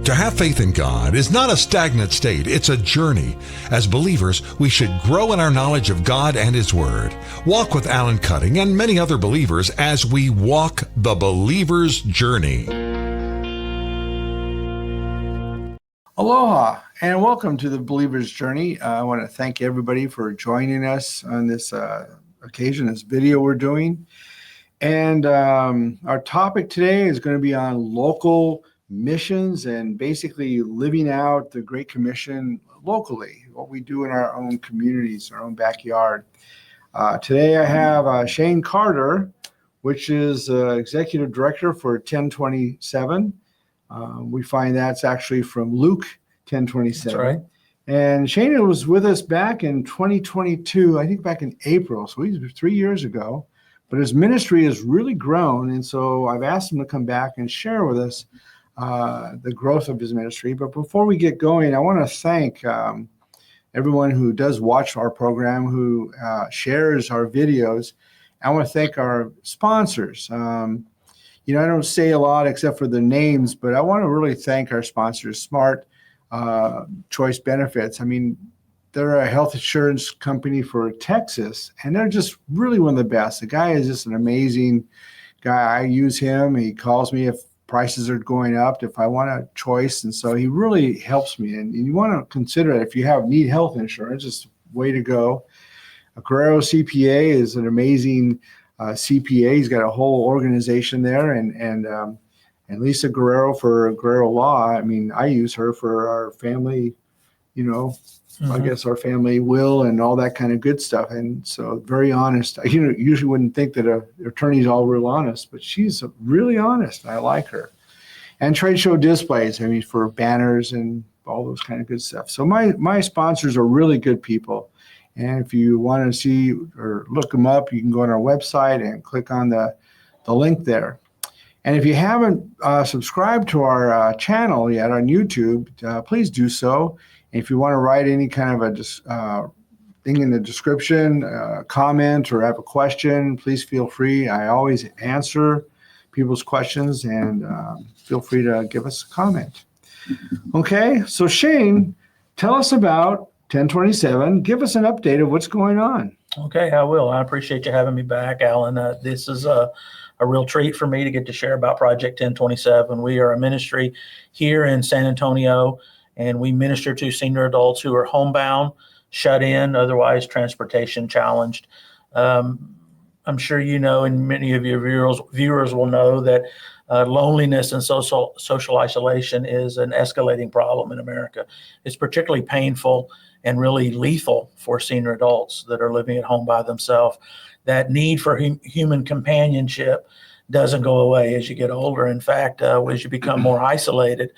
To have faith in God is not a stagnant state, it's a journey. As believers, we should grow in our knowledge of God and His Word. Walk with Alan Cutting and many other believers as we walk the believer's journey. Aloha, and welcome to the Believer's Journey. I want to thank everybody for joining us on this occasion, this video we're doing. And our topic today is going to be on local missions and basically living out the Great Commission locally, what we do in our own communities, our own backyard. Today I have Shane Carter, which is Executive Director for 1027. We find that's actually from Luke 10:27. That's right. And Shane was with us back in 2022, I think back in April, so he's 3 years ago. But his ministry has really grown, and so I've asked him to come back and share with us the growth of his ministry. But before we get going, I want to thank everyone who does watch our program, who shares our videos. I want to thank our sponsors. I don't say a lot except for the names, but I want to really thank our sponsors, Smart Choice Benefits. I mean, they're a health insurance company for Texas, and they're just really one of the best. The guy is just an amazing guy. I use him. He calls me if prices are going up, if I want a choice. And so he really helps me. And you want to consider it if you need health insurance, it's a way to go. Guerrero CPA is an amazing CPA. He's got a whole organization there. And Lisa Guerrero for Guerrero Law. I mean, I use her for our family, I guess our family will and all that kind of good stuff. And so very honest. Usually wouldn't think that an attorney's all real honest, but she's really honest. I like her. And trade show displays, for banners and all those kind of good stuff. So my sponsors are really good people. And if you want to see or look them up, you can go on our website and click on the link there. And if you haven't subscribed to our channel yet on YouTube, please do so. And if you want to write any kind of a thing in the description, comment, or have a question, please feel free. I always answer people's questions, and feel free to give us a comment. Okay, so Shane, tell us about 1027. Give us an update of what's going on. Okay, I will. I appreciate you having me back, Alan. This is a real treat for me to get to share about Project 1027. We are a ministry here in San Antonio, and we minister to senior adults who are homebound, shut in, otherwise transportation challenged. I'm sure you know, and many of your viewers will know that loneliness and social isolation is an escalating problem in America. It's particularly painful and really lethal for senior adults that are living at home by themselves. That need for human companionship doesn't go away as you get older. In fact, as you become more isolated,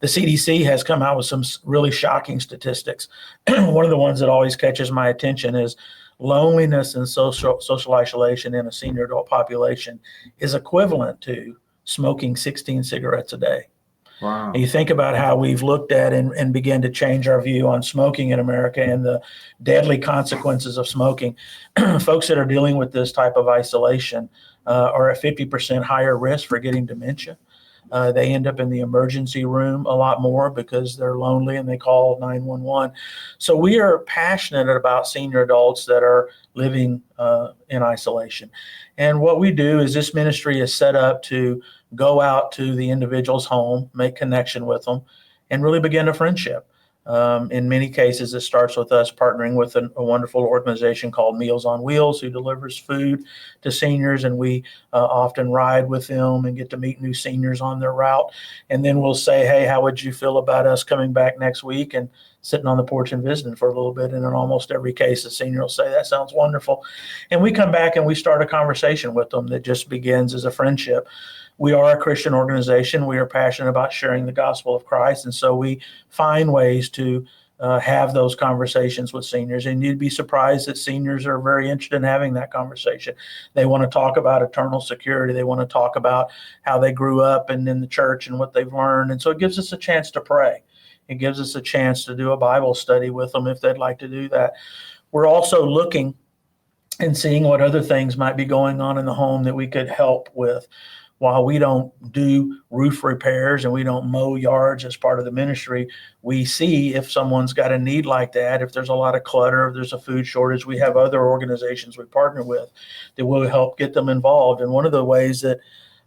the CDC has come out with some really shocking statistics. One of the ones that always catches my attention is loneliness and social isolation in a senior adult population is equivalent to smoking 16 cigarettes a day. Wow. And you think about how we've looked at and began to change our view on smoking in America and the deadly consequences of smoking. Folks that are dealing with this type of isolation are at 50% higher risk for getting dementia. They end up in the emergency room a lot more because they're lonely and they call 911. So we are passionate about senior adults that are living in isolation. And what we do is this ministry is set up to go out to the individual's home, make connection with them, and really begin a friendship. In many cases, it starts with us partnering with a wonderful organization called Meals on Wheels, who delivers food to seniors, and we often ride with them and get to meet new seniors on their route. And then we'll say, hey, how would you feel about us coming back next week and sitting on the porch and visiting for a little bit? And in almost every case, the senior will say, that sounds wonderful. And we come back and we start a conversation with them that just begins as a friendship. We are a Christian organization. We are passionate about sharing the gospel of Christ. And so we find ways to have those conversations with seniors. And you'd be surprised that seniors are very interested in having that conversation. They want to talk about eternal security. They want to talk about how they grew up and in the church and what they've learned. And so it gives us a chance to pray. It gives us a chance to do a Bible study with them if they'd like to do that. We're also looking and seeing what other things might be going on in the home that we could help with. while we don't do roof repairs and we don't mow yards as part of the ministry, we see if someone's got a need like that, if there's a lot of clutter, if there's a food shortage, we have other organizations we partner with that will help get them involved. And one of the ways that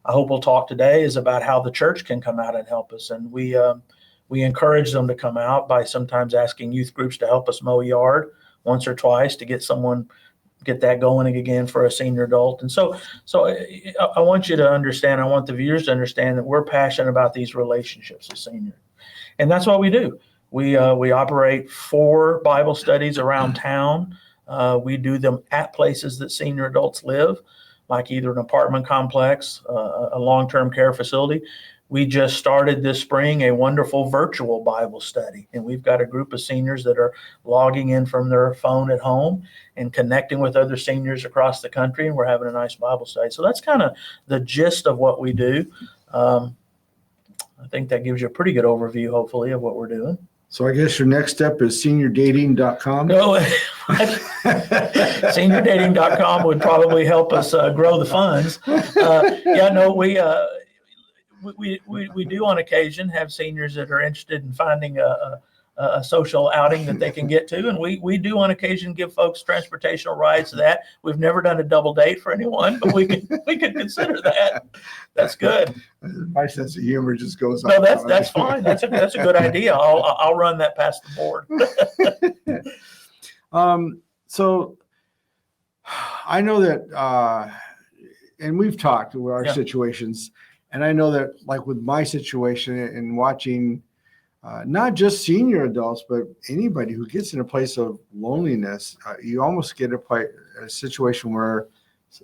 I hope we'll talk today is about how the church can come out and help us. And we encourage them to come out by sometimes asking youth groups to help us mow a yard once or twice to get that going again for a senior adult. And so I want you to understand, I want the viewers to understand that we're passionate about these relationships with seniors. And that's what we do. We operate 4 Bible studies around town. We do them at places that senior adults live, like either an apartment complex, a long-term care facility. We just started this spring a wonderful virtual Bible study, and we've got a group of seniors that are logging in from their phone at home and connecting with other seniors across the country, and we're having a nice Bible study. So that's kind of the gist of what we do. I think that gives you a pretty good overview, hopefully, of what we're doing. So I guess your next step is seniordating.com. No, seniordating.com would probably help us grow the funds. We do on occasion have seniors that are interested in finding a social outing that they can get to. And we do on occasion give folks transportational rides to that. We've never done a double date for anyone, but we could consider that. That's good. My sense of humor just goes No, off. that's fine. That's a good idea. I'll run that past the board. So I know that, and we've talked about our situations, and I know that, like with my situation and watching not just senior adults, but anybody who gets in a place of loneliness, you almost get a situation where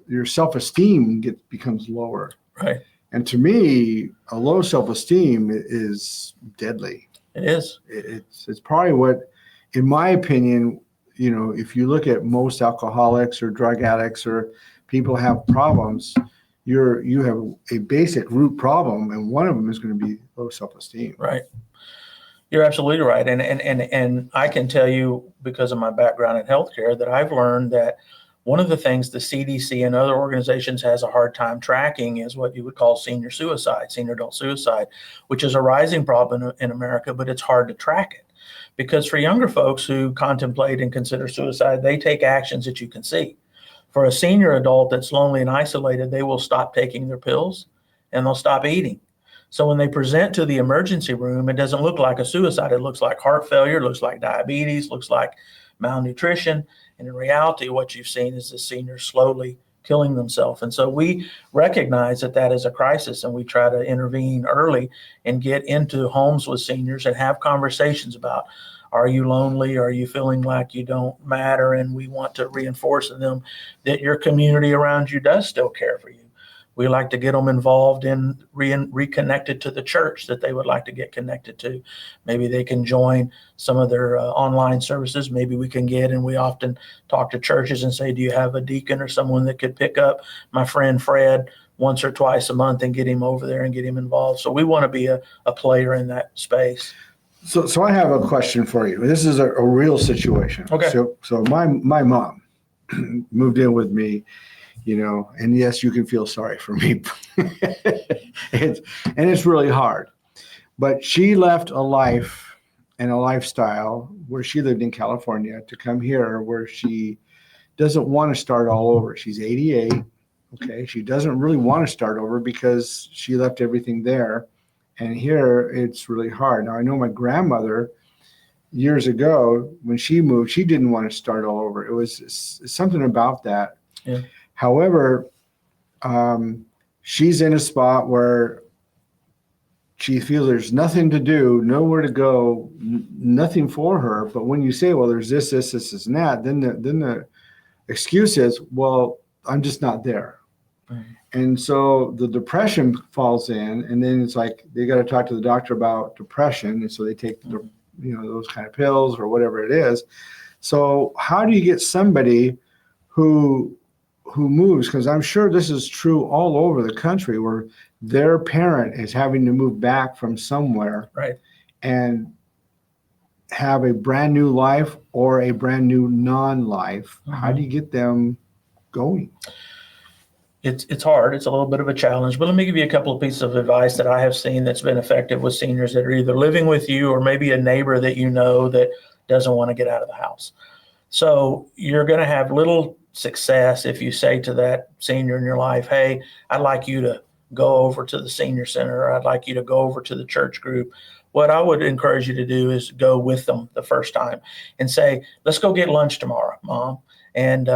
your self-esteem becomes lower. Right. And to me, a low self-esteem is deadly. It is. It's probably what, in my opinion, if you look at most alcoholics or drug addicts or people have problems, you have a basic root problem, and one of them is going to be low self-esteem. Right. You're absolutely right. And I can tell you, because of my background in healthcare, that I've learned that one of the things the CDC and other organizations has a hard time tracking is what you would call senior adult suicide, which is a rising problem in America, but it's hard to track it. Because for younger folks who contemplate and consider suicide, they take actions that you can see. For a senior adult that's lonely and isolated, they will stop taking their pills and they'll stop eating. So when they present to the emergency room, it doesn't look like a suicide. It looks like heart failure, looks like diabetes, looks like malnutrition. And in reality, what you've seen is the senior slowly killing themselves. And so we recognize that is a crisis, and we try to intervene early and get into homes with seniors and have conversations about, are you lonely? Are you feeling like you don't matter? And we want to reinforce in them that your community around you does still care for you. We like to get them involved in reconnected to the church that they would like to get connected to. Maybe they can join some of their online services. Maybe we can and we often talk to churches and say, do you have a deacon or someone that could pick up my friend Fred once or twice a month and get him over there and get him involved? So we want to be a player in that space. So I have a question for you. This is a real situation. Okay. So my mom moved in with me, and yes, you can feel sorry for me. It's really hard. But she left a life and a lifestyle where she lived in California to come here, where she doesn't want to start all over. She's 88. Okay. She doesn't really want to start over because she left everything there. And here it's really hard. Now, I know my grandmother years ago, when she moved, she didn't want to start all over. It was something about that. Yeah. However, she's in a spot where she feels there's nothing to do, nowhere to go, nothing for her. But when you say, well, there's this, and that, then the excuse is, well, I'm just not there. Mm-hmm. And so the depression falls in, and then it's like they got to talk to the doctor about depression, and so they take those kind of pills or whatever it is. So how do you get somebody who moves? Because I'm sure this is true all over the country, where their parent is having to move back from somewhere, right, and have a brand new life or a brand new non-life. Mm-hmm. How do you get them going? it's hard. It's a little bit of a challenge, but let me give you a couple of pieces of advice that I have seen that's been effective with seniors that are either living with you or maybe a neighbor that you know that doesn't want to get out of the house. So you're going to have little success if you say to that senior in your life, hey, I'd like you to go over to the senior center, or I'd like you to go over to the church group. What I would encourage you to do is go with them the first time and say, let's go get lunch tomorrow, Mom. And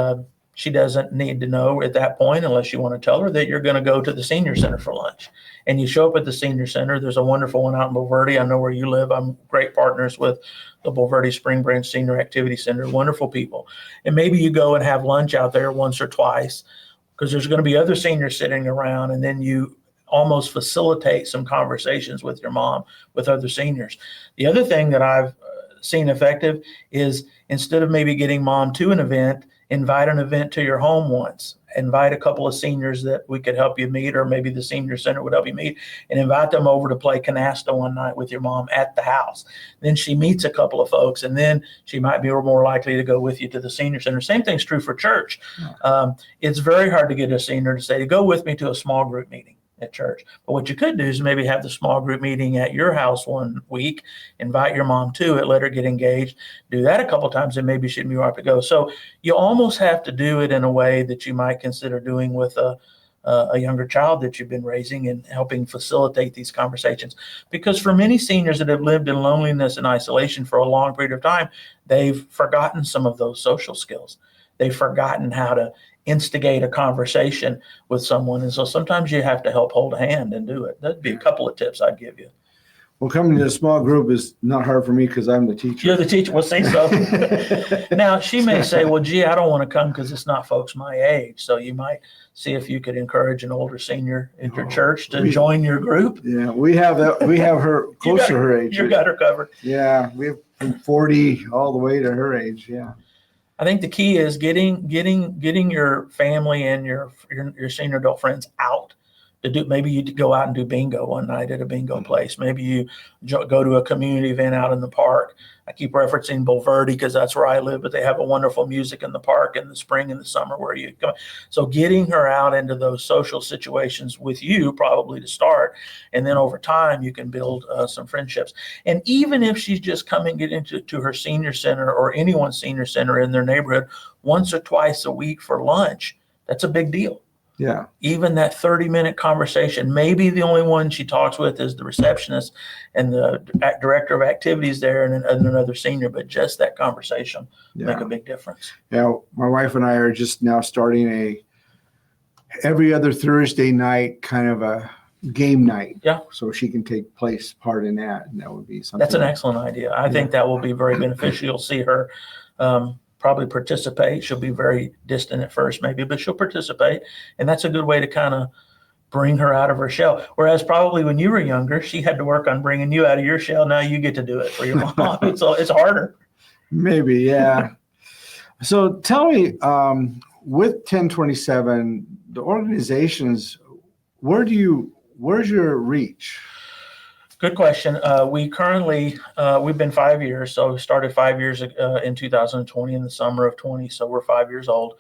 she doesn't need to know at that point, unless you want to tell her, that you're going to go to the senior center for lunch. And you show up at the senior center. There's a wonderful one out in Bulverde. I know where you live. I'm great partners with the Bulverde Spring Branch Senior Activity Center. Wonderful people. And maybe you go and have lunch out there once or twice, because there's going to be other seniors sitting around, and then you almost facilitate some conversations with your mom, with other seniors. The other thing that I've seen effective is, instead of maybe getting mom to an event, invite an event to your home once. Invite a couple of seniors that we could help you meet, or maybe the senior center would help you meet, and invite them over to play canasta one night with your mom at the house. Then she meets a couple of folks, and then she might be more likely to go with you to the senior center. Same thing's true for church. It's very hard to get a senior to say, go with me to a small group meeting at church. But what you could do is maybe have the small group meeting at your house one week, invite your mom to it, let her get engaged, do that a couple of times, and maybe she'd be right to go. So you almost have to do it in a way that you might consider doing with a younger child that you've been raising, and helping facilitate these conversations. Because for many seniors that have lived in loneliness and isolation for a long period of time, they've forgotten some of those social skills. They've forgotten how to instigate a conversation with someone. And so sometimes you have to help hold a hand and do it. That'd be a couple of tips I'd give you. Well, coming to a small group is not hard for me because I'm the teacher. You're the teacher. Well, say so. Now, she may say, well, gee, I don't want to come because it's not folks my age. So you might see if you could encourage an older senior at your church to join your group. Yeah, we have that. We have her close to her age. You got her covered. Yeah, we have from 40 all the way to her age. Yeah. I think the key is getting your family and your senior adult friends out to do. Maybe you go out and do bingo one night at a bingo place. Maybe you go to a community event out in the park. I keep referencing Bulverde because that's where I live, but they have a wonderful music in the park in the spring and the summer where you come. So getting her out into those social situations with you, probably to start, and then over time you can build some friendships. And even if she's just coming into her senior center or anyone's senior center in their neighborhood once or twice a week for lunch, that's a big deal. Yeah. Even that 30-minute conversation, maybe the only one she talks with is the receptionist and the director of activities there, and another senior, but just that conversation make a big difference. Yeah. My wife and I are just now starting every other Thursday night kind of a game night. Yeah. So she can take part in that. And that would be something. That's an excellent idea. I think that will be very beneficial. You'll see her probably participate. She'll be very distant at first maybe, but she'll participate. And that's a good way to kind of bring her out of her shell. Whereas probably when you were younger, she had to work on bringing you out of your shell. Now you get to do it for your mom. It's harder. Maybe, yeah. So tell me, with 1027, the organizations, where's your reach? Good question. We currently, we've been 5 years. So we started 5 years in 2020 in the summer of 20. So we're 5 years old.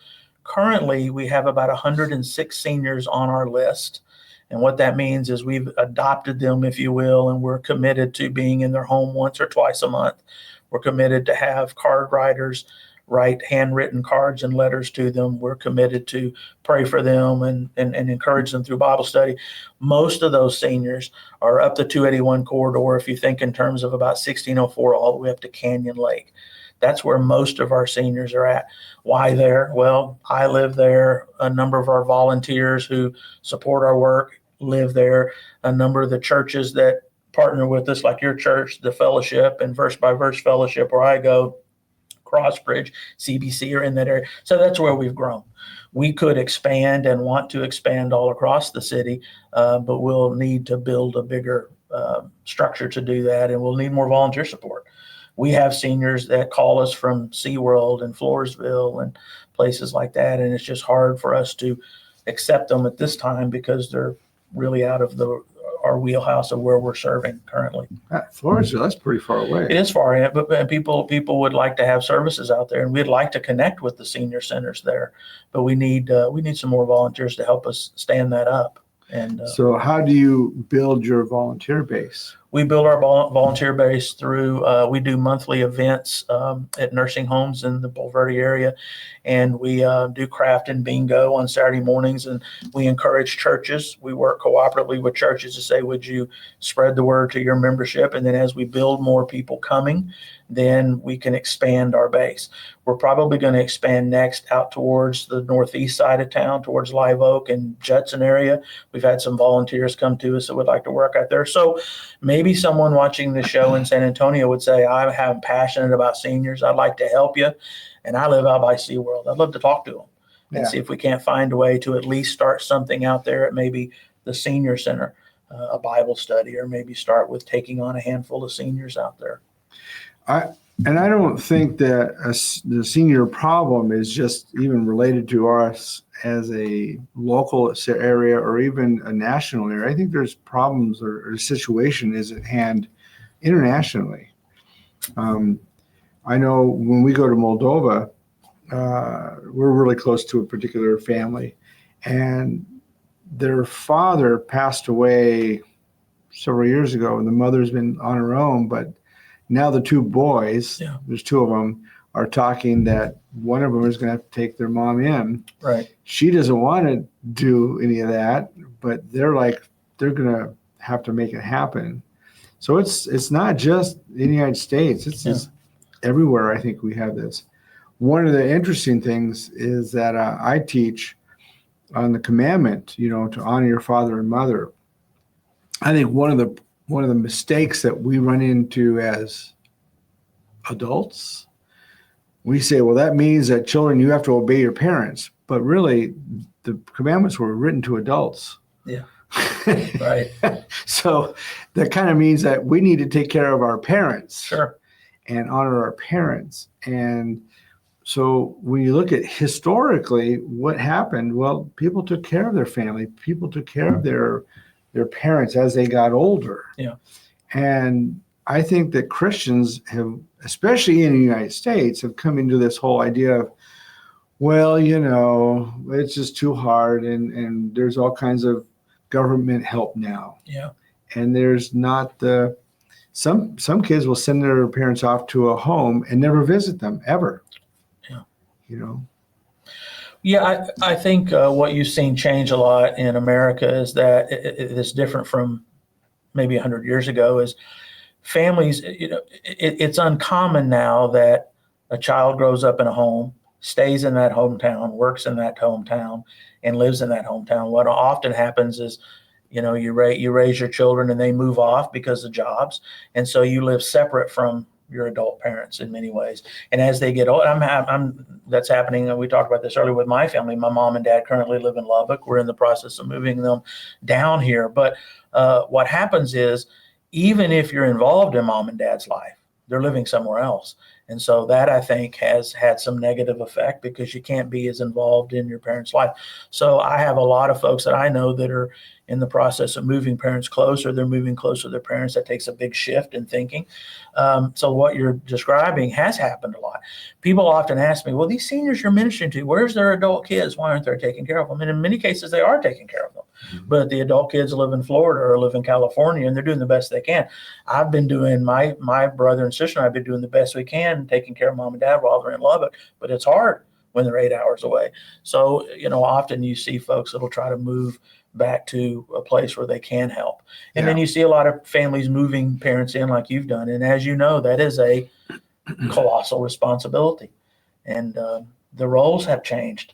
Currently, we have about 106 seniors on our list. And what that means is we've adopted them, if you will, and we're committed to being in their home once or twice a month. We're committed to have card writers write handwritten cards and letters to them. We're committed to pray for them and encourage them through Bible study. Most of those seniors are up the 281 corridor, if you think in terms of about 1604 all the way up to Canyon Lake. That's where most of our seniors are at. Why there? Well, I live there. A number of our volunteers who support our work live there. A number of the churches that partner with us, like your church, the Fellowship and Verse by Verse Fellowship, where I go, Crossbridge, CBC are in that area. So that's where we've grown. We could expand and want to expand all across the city, but we'll need to build a bigger structure to do that, and we'll need more volunteer support. We have seniors that call us from SeaWorld and Floresville and places like that, and it's just hard for us to accept them at this time because they're really out of our wheelhouse of where we're serving currently. Floresville, that's pretty far away. It is far in, but people would like to have services out there, and we'd like to connect with the senior centers there. But we need some more volunteers to help us stand that up. And so how do you build your volunteer base? We build our volunteer base through, we do monthly events at nursing homes in the Bulverde area, and we do craft and bingo on Saturday mornings, and we encourage churches. We work cooperatively with churches to say, would you spread the word to your membership? And then as we build more people coming, then we can expand our base. We're probably going to expand next out towards the northeast side of town, towards Live Oak and Judson area. We've had some volunteers come to us that would like to work out there. So maybe someone watching the show in San Antonio would say, I'm passionate about seniors. I'd like to help you. And I live out by SeaWorld. I'd love to talk to them and see if we can't find a way to at least start something out there at maybe the senior center, a Bible study, or maybe start with taking on a handful of seniors out there. I don't think that the senior problem is just even related to us as a local area or even a national area. I think there's problems or the situation is at hand internationally. I know when we go to Moldova, we're really close to a particular family, and their father passed away several years ago, and the mother's been on her own, but now the two boys, there's two of them, are talking that one of them is going to have to take their mom in. Right. She doesn't want to do any of that, but they're going to have to make it happen. So it's not just in the United States. It's everywhere. I think we have this. One of the interesting things is that I teach on the commandment, to honor your father and mother. I think one of the mistakes that we run into as adults, we say, well, that means that children, you have to obey your parents. But really, the commandments were written to adults. Yeah. Right. So that kind of means that we need to take care of our parents. Sure. And honor our parents. And so when you look at historically what happened, well, people took care of their family. People took care of their parents as they got older. Yeah. And I think that Christians have, especially in the United States, have come into this whole idea of, well, it's just too hard, and there's all kinds of government help now. Yeah. And there's not some kids will send their parents off to a home and never visit them ever. Yeah. Yeah, I think what you've seen change a lot in America is that it's different from maybe 100 years ago. Is families, it's uncommon now that a child grows up in a home, stays in that hometown, works in that hometown, and lives in that hometown. What often happens is, you raise your children and they move off because of jobs, and so you live separate from your adult parents in many ways. And as they get old, that's happening. We talked about this earlier with my family. My mom and dad currently live in Lubbock. We're in the process of moving them down here. But what happens is, even if you're involved in mom and dad's life, they're living somewhere else. And so that, I think, has had some negative effect because you can't be as involved in your parents' life. So I have a lot of folks that I know that are in the process of moving parents closer. They're moving closer to their parents. That takes a big shift in thinking. So what you're describing has happened a lot. People often ask me, well, these seniors you're ministering to, where's their adult kids? Why aren't they taking care of them? And in many cases, they are taking care of them. Mm-hmm. But the adult kids live in Florida or live in California, and they're doing the best they can. I've been doing, my brother and sister and I have been doing the best we can, taking care of mom and dad while they're in Lubbock, but it's hard when they're 8 hours away. So, often you see folks that'll try to move back to a place where they can help. And then you see a lot of families moving parents in like you've done. And as you know, that is a colossal responsibility. And the roles have changed.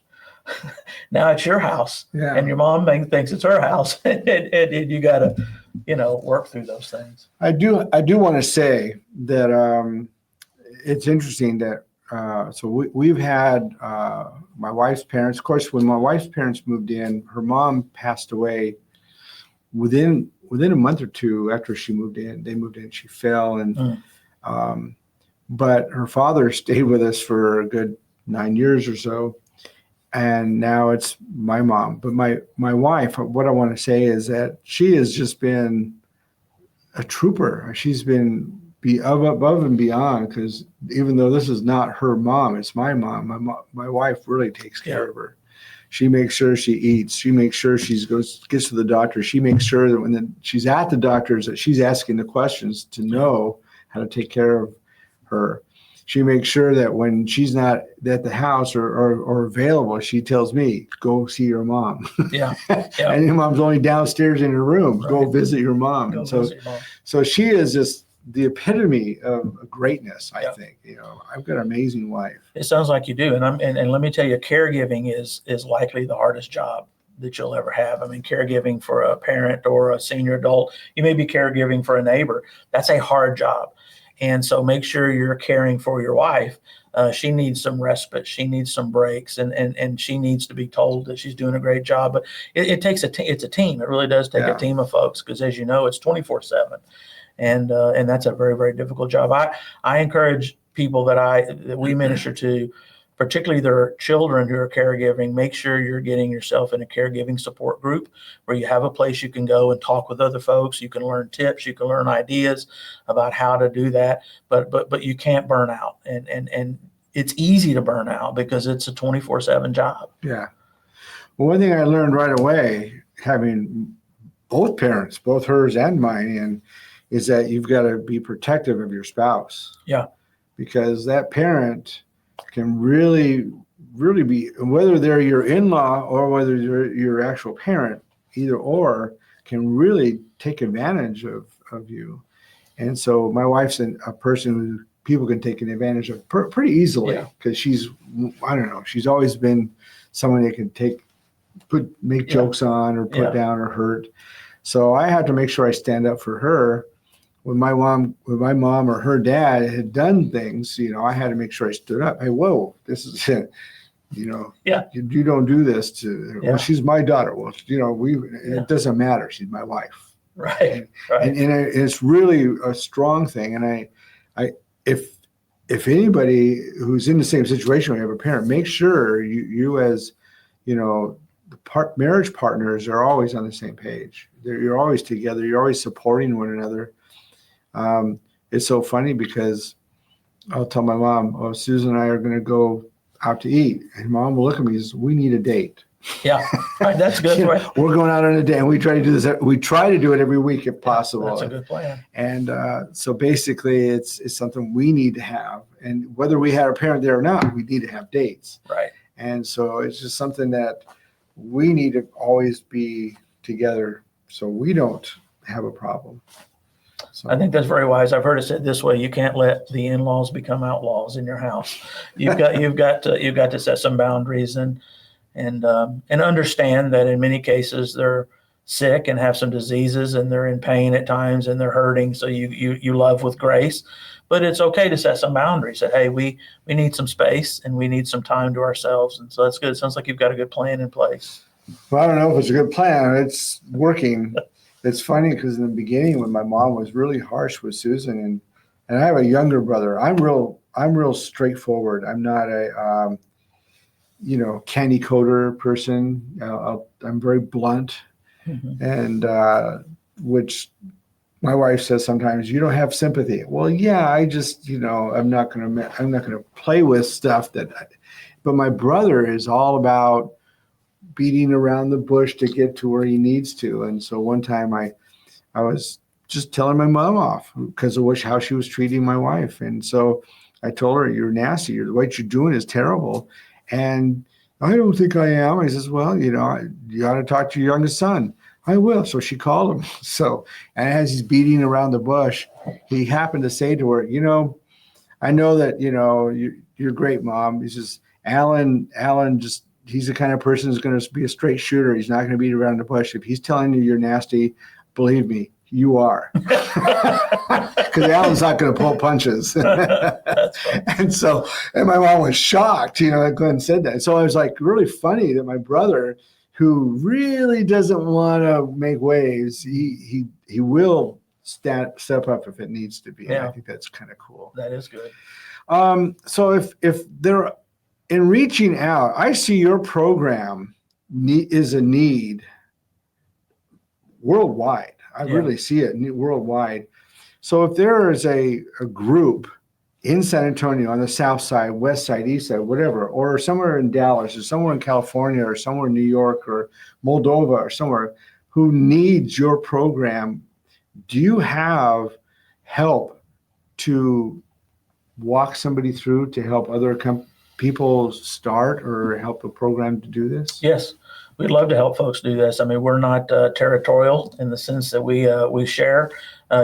Now it's your house, and your mom thinks it's her house, and you got to, work through those things. I do want to say that it's interesting that so we've had my wife's parents. Of course, when my wife's parents moved in, her mom passed away within a month or two after she moved in. They moved in, she fell, and but her father stayed with us for a good 9 years or so. and now it's my mom. But my wife, what I want to say is that she has just been a trooper. She's been above and beyond, because even though this is not her mom, it's my mom. My wife really takes care of her. She makes sure she eats. She makes sure gets to the doctor. She makes sure that when she's at the doctor's that she's asking the questions to know how to take care of her. She makes sure that when she's not at the house or available, she tells me, go see your mom. Yeah. And your mom's only downstairs in her room. Right. Go visit your mom. Visit your mom. So she is just the epitome of greatness, I think. I've got an amazing wife. It sounds like you do. And let me tell you, caregiving is likely the hardest job that you'll ever have. I mean, caregiving for a parent or a senior adult, you may be caregiving for a neighbor. That's a hard job. And so make sure you're caring for your wife. She needs some respite. She needs some breaks, and she needs to be told that she's doing a great job. But it takes it's a team. It really does take a team of folks, because as you know, it's 24/7. And that's a very, very difficult job. I encourage people that we minister to, particularly their children who are caregiving, make sure you're getting yourself in a caregiving support group where you have a place you can go and talk with other folks. You can learn tips, you can learn ideas about how to do that, but you can't burn out. And it's easy to burn out because it's a 24/7 job. Yeah. Well, one thing I learned right away, having both parents, both hers and mine, is that you've got to be protective of your spouse. Yeah. Because that parent can really, really be, whether they're your in-law or whether they're your actual parent, either or, can really take advantage of you. And so my wife's a person who people can take an advantage of pretty easily, because she's always been someone they can make jokes on or put down or hurt. So I have to make sure I stand up for her. When my mom or her dad had done things, I had to make sure I stood up. Hey, whoa, this is it. You don't do this to. Well, she's my daughter. Well, it doesn't matter. She's my wife. Right. And it's really a strong thing. And if anybody who's in the same situation, we have a parent, make sure you as the marriage partners are always on the same page. You're always together. You're always supporting one another. It's so funny because I'll tell my mom, "Oh, Susan and I are going to go out to eat," and Mom will look at me and says, "We need a date." Yeah, right, that's good. We're going out on a date, and we try to do this. We try to do it every week if possible. That's a good plan. And so basically, it's something we need to have, and whether we had a parent there or not, we need to have dates. Right. And so it's just something that we need to always be together, so we don't have a problem. So. I think that's very wise. I've heard it said this way: you can't let the in-laws become outlaws in your house. You've got to set some boundaries and understand that in many cases they're sick and have some diseases and they're in pain at times and they're hurting. So you love with grace, but it's okay to set some boundaries. That hey, we need some space and we need some time to ourselves. And so that's good. It sounds like you've got a good plan in place. Well, I don't know if it's a good plan. It's working. It's funny because in the beginning, when my mom was really harsh with Susan, and I have a younger brother, I'm real straightforward. I'm not a candy coater person. I'm very blunt, and which my wife says sometimes, you don't have sympathy. Well, yeah, I just I'm not gonna play with stuff but my brother is all about beating around the bush to get to where he needs to. And so one time I was just telling my mom off because of how she was treating my wife. And so I told her, "You're nasty. What you're doing is terrible." And "I don't think I am." I says, "Well, you ought to talk to your youngest son." "I will." So she called him. And as he's beating around the bush, he happened to say to her, "I know that, you're great, Mom." He says, Alan just, he's the kind of person who's going to be a straight shooter. He's not going to beat around the bush. If he's telling you you're nasty, believe me, you are." Because Alan's not going to pull punches. And my mom was shocked, that Glenn said that. So it was like really funny that my brother, who really doesn't want to make waves, he will step up if it needs to be. Yeah. I think that's kind of cool. That is good. So if there in reaching out, I see your program is a need worldwide. I really see it worldwide. So if there is a group in San Antonio on the south side, west side, east side, whatever, or somewhere in Dallas or somewhere in California or somewhere in New York or Moldova or somewhere who needs your program, do you have help to walk somebody through to help other people start or help a program to do this? Yes, we'd love to help folks do this. I mean, we're not territorial in the sense that we share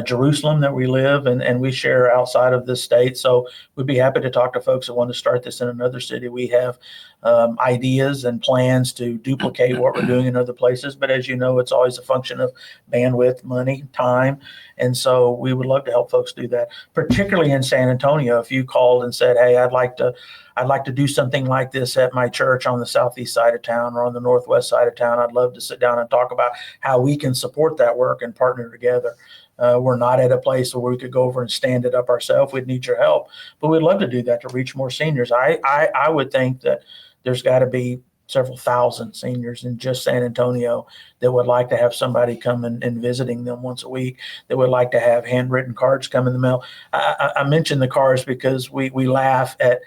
Jerusalem that we live, and we share outside of this state. So we'd be happy to talk to folks that want to start this in another city. We have ideas and plans to duplicate what we're doing in other places. But as you know, it's always a function of bandwidth, money, time. And so we would love to help folks do that, particularly in San Antonio. If you called and said, hey, I'd like to do something like this at my church on the southeast side of town or on the northwest side of town, I'd love to sit down and talk about how we can support that work and partner together. We're not at a place where we could go over and stand it up ourselves. We'd need your help, but we'd love to do that to reach more seniors. I would think that there's got to be several thousand seniors in just San Antonio that would like to have somebody come and visiting them once a week, that would like to have handwritten cards come in the mail. I mention the cards because we laugh at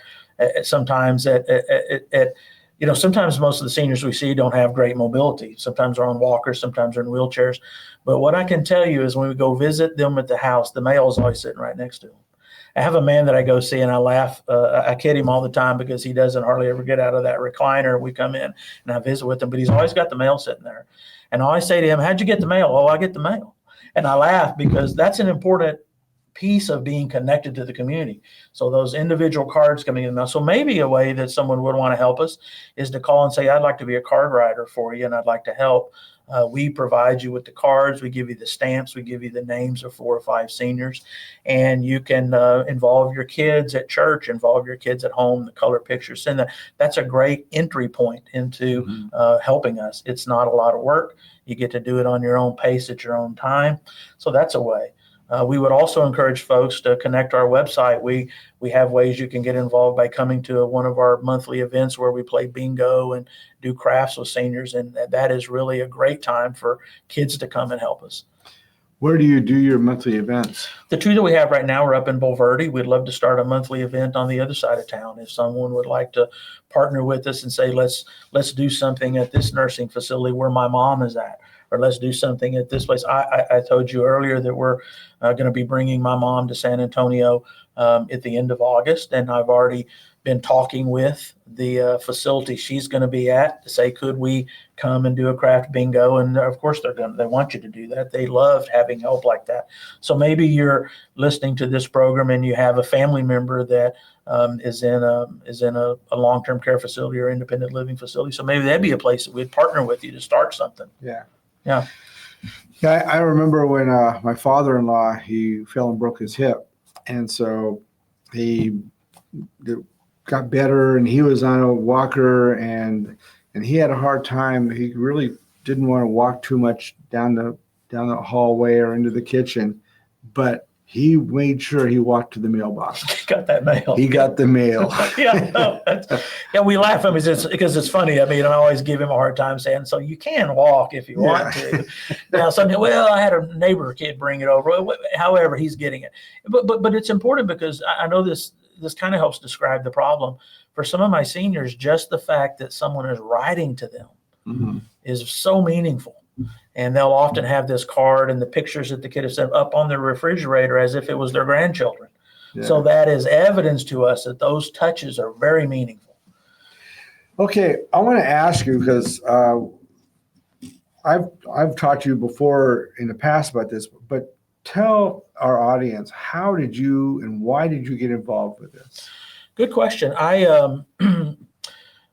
sometimes at sometimes most of the seniors we see don't have great mobility. Sometimes they're on walkers, sometimes they're in wheelchairs. But what I can tell you is when we go visit them at the house, the mail is always sitting right next to them. I have a man that I go see and I laugh. I kid him all the time because he doesn't hardly ever get out of that recliner. We come in and I visit with him, but he's always got the mail sitting there. And I always say to him, how'd you get the mail? Oh, I get the mail. And I laugh because that's an important piece of being connected to the community. So those individual cards coming in the mail. So maybe a way that someone would want to help us is to call and say, I'd like to be a card writer for you and I'd like to help. We provide you with the cards. We give you the stamps. We give you the names of 4 or 5 seniors, and you can involve your kids at church, involve your kids at home, the color pictures, send that. That's a great entry point into helping us. It's not a lot of work. You get to do it on your own pace at your own time. So that's a way. We would also encourage folks to connect to our website. We have ways you can get involved by coming to one of our monthly events where we play bingo and do crafts with seniors, and that is really a great time for kids to come and help us. Where do you do your monthly events? The 2 that we have right now are up in Bulverde. We'd love to start a monthly event on the other side of town. If someone would like to partner with us and say, let's do something at this nursing facility where my mom is at, or let's do something at this place. I told you earlier that we're going to be bringing my mom to San Antonio at the end of August, and I've already been talking with the facility she's going to be at to say, could we come and do a craft bingo? And of course they want you to do that. They love having help like that. So maybe you're listening to this program and you have a family member that is in a long-term care facility or independent living facility. So maybe that'd be a place that we'd partner with you to start something. Yeah. Yeah. Yeah, I remember when my father-in-law, he fell and broke his hip. And so he got better and he was on a walker and he had a hard time. He really didn't want to walk too much down the hallway or into the kitchen, but he made sure he walked to the mailbox. He got that mail. He got the mail. We laugh at him because it's funny. I mean, I always give him a hard time saying, so you can walk if you want to. Now, something, well, I had a neighbor kid bring it over. However, he's getting it. But it's important because I know this kind of helps describe the problem. For some of my seniors, just the fact that someone is writing to them is so meaningful. And they'll often have this card and the pictures that the kid has sent up on their refrigerator as if it was their grandchildren. Yeah. So that is evidence to us that those touches are very meaningful. Okay, I want to ask you because I've talked to you before in the past about this, but tell our audience, how did you and why did you get involved with this? Good question.